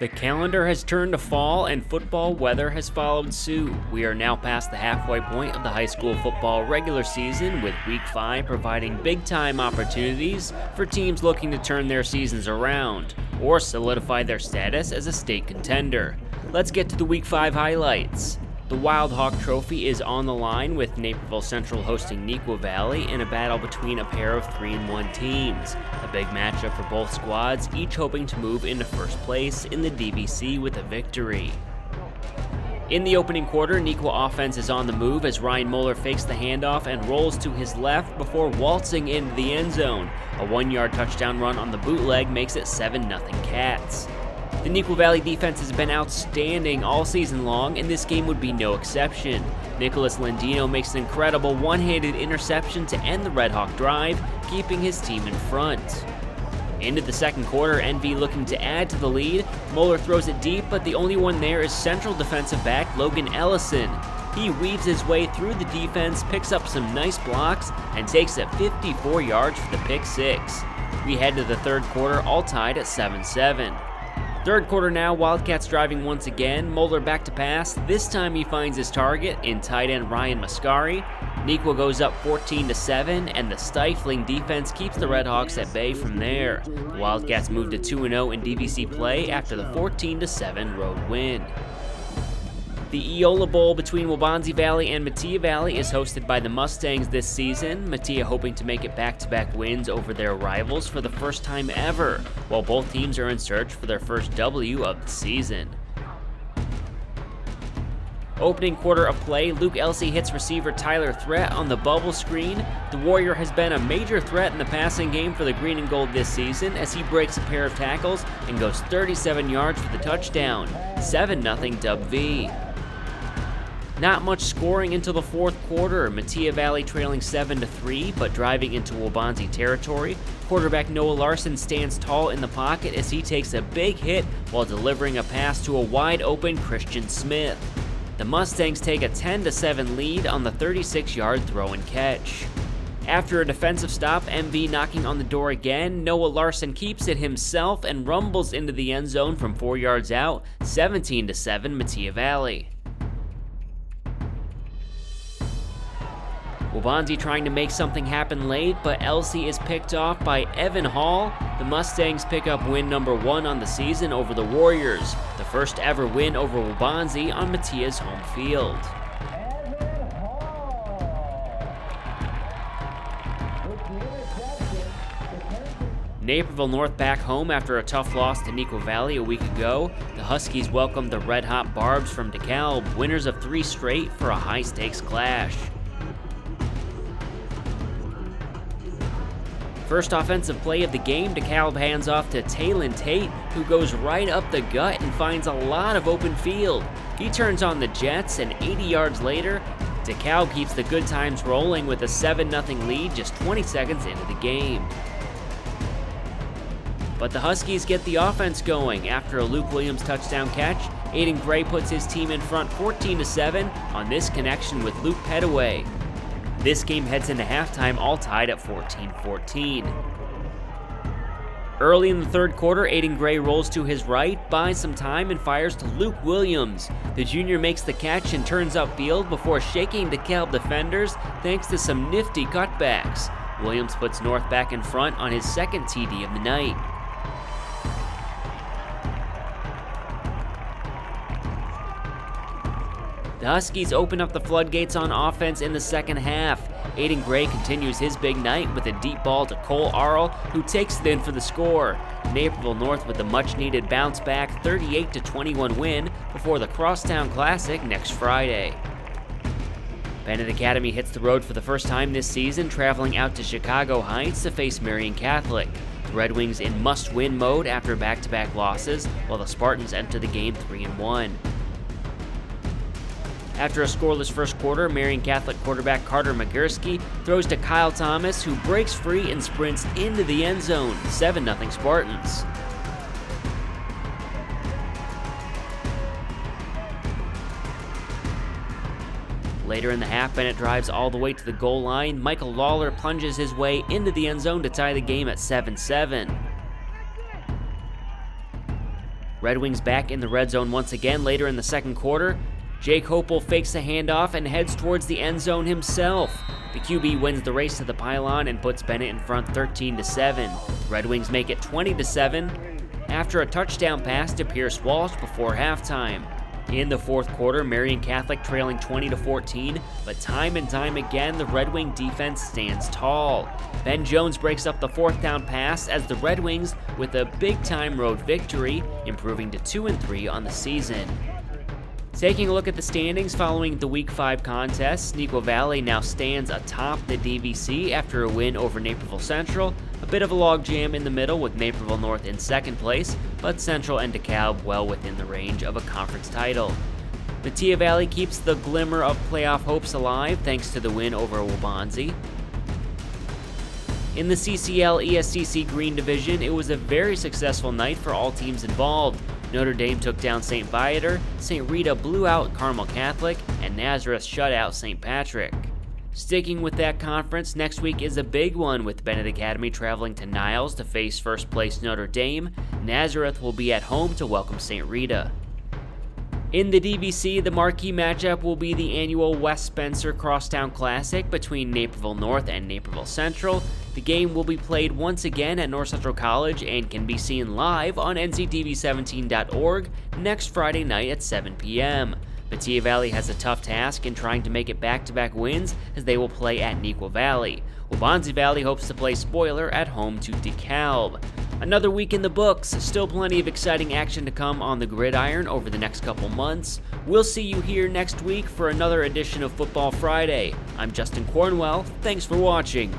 The calendar has turned to fall and football weather has followed suit. We are now past the halfway point of the high school football regular season, with Week 5 providing big-time opportunities for teams looking to turn their seasons around or solidify their status as a state contender. Let's get to the Week 5 highlights. The Wild Hawk Trophy is on the line, with Naperville Central hosting Neuqua Valley in a battle between a pair of 3-1 teams. A big matchup for both squads, each hoping to move into first place in the DVC with a victory. In the opening quarter, Neuqua offense is on the move as Ryan Moeller fakes the handoff and rolls to his left before waltzing into the end zone. A 1-yard touchdown run on the bootleg makes it 7-0 Cats. The Neuqua Valley defense has been outstanding all season long, and this game would be no exception. Nicholas Landino makes an incredible one-handed interception to end the Red Hawk drive, keeping his team in front. Into the second quarter, NV looking to add to the lead. Moeller throws it deep, but the only one there is Central defensive back Logan Ellison. He weaves his way through the defense, picks up some nice blocks, and takes it 54 yards for the pick six. We head to the third quarter, all tied at 7-7. Third quarter now, Wildcats driving once again. Moeller back to pass. This time he finds his target in tight end Ryan Mascari. Neuqua goes up 14-7, and the stifling defense keeps the Red Hawks at bay from there. The Wildcats move to 2-0 in DVC play after the 14-7 road win. The Eola Bowl between Waubonsie Valley and Matia Valley is hosted by the Mustangs this season, Matia hoping to make it back-to-back wins over their rivals for the first time ever, while both teams are in search for their first W of the season. Opening quarter of play, Luke Elsey hits receiver Tyler Threat on the bubble screen. The Warrior has been a major threat in the passing game for the Green and Gold this season as he breaks a pair of tackles and goes 37 yards for the touchdown. 7-0 Dub V. Not much scoring until the fourth quarter. Matia Valley trailing 7-3, but driving into Waubonsie territory. Quarterback Noah Larson stands tall in the pocket as he takes a big hit while delivering a pass to a wide-open Christian Smith. The Mustangs take a 10-7 lead on the 36-yard throw and catch. After a defensive stop, MV knocking on the door again, Noah Larson keeps it himself and rumbles into the end zone from 4 yards out. 17-7 Matia Valley. Waubonsie trying to make something happen late, but Elsey is picked off by Evan Hall. The Mustangs pick up win number 1 on the season over the Warriors, the first ever win over Waubonsie on Matia's home field. Naperville North back home after a tough loss to Neuqua Valley a week ago. The Huskies welcomed the Red Hot Barbs from DeKalb, winners of 3 straight for a high-stakes clash. First offensive play of the game, DeKalb hands off to Talon Tate, who goes right up the gut and finds a lot of open field. He turns on the Jets, and 80 yards later, DeKalb keeps the good times rolling with a 7-0 lead just 20 seconds into the game. But the Huskies get the offense going. After a Luke Williams touchdown catch, Aiden Gray puts his team in front 14-7 on this connection with Luke Petaway. This game heads into halftime all tied at 14-14. Early in the third quarter, Aiden Gray rolls to his right, buys some time, and fires to Luke Williams. The junior makes the catch and turns upfield before shaking DeKalb defenders thanks to some nifty cutbacks. Williams puts North back in front on his second TD of the night. The Huskies open up the floodgates on offense in the second half. Aiden Gray continues his big night with a deep ball to Cole Arl, who takes it in for the score. Naperville North with the much-needed bounce-back 38-21 win before the Crosstown Classic next Friday. Bennett Academy hits the road for the first time this season, traveling out to Chicago Heights to face Marian Catholic. The Red Wings in must-win mode after back-to-back losses, while the Spartans enter the game 3-1. After a scoreless first quarter, Marian Catholic quarterback Carter Magurski throws to Kyle Thomas, who breaks free and sprints into the end zone. 7-0 Spartans. Later in the half, Bennett drives all the way to the goal line. Michael Lawler plunges his way into the end zone to tie the game at 7-7. Red Wings back in the red zone once again later in the second quarter. Jake Hopel fakes the handoff and heads towards the end zone himself. The QB wins the race to the pylon and puts Bennett in front 13-7. The Red Wings make it 20-7 after a touchdown pass to Pierce Walsh before halftime. In the fourth quarter, Marian Catholic trailing 20-14, but time and time again, the Red Wing defense stands tall. Ben Jones breaks up the fourth down pass as the Red Wings with a big-time road victory, improving to 2-3 on the season. Taking a look at the standings following the Week 5 contest, Neuqua Valley now stands atop the DVC after a win over Naperville Central. A bit of a logjam in the middle with Naperville North in second place, but Central and DeKalb well within the range of a conference title. Matia Valley keeps the glimmer of playoff hopes alive thanks to the win over Waubonsie. In the CCL ESCC Green Division, it was a very successful night for all teams involved. Notre Dame took down St. Viator, St. Rita blew out Carmel Catholic, and Nazareth shut out St. Patrick. Sticking with that conference, next week is a big one with Bennett Academy traveling to Niles to face first place Notre Dame. Nazareth will be at home to welcome St. Rita. In the DVC, the marquee matchup will be the annual West Spencer Crosstown Classic between Naperville North and Naperville Central. The game will be played once again at North Central College and can be seen live on nctv17.org next Friday night at 7 p.m. Matia Valley has a tough task in trying to make it back-to-back wins as they will play at Neuqua Valley. Waubonsie Valley hopes to play spoiler at home to DeKalb. Another week in the books, still plenty of exciting action to come on the gridiron over the next couple months. We'll see you here next week for another edition of Football Friday. I'm Justin Cornwell, thanks for watching.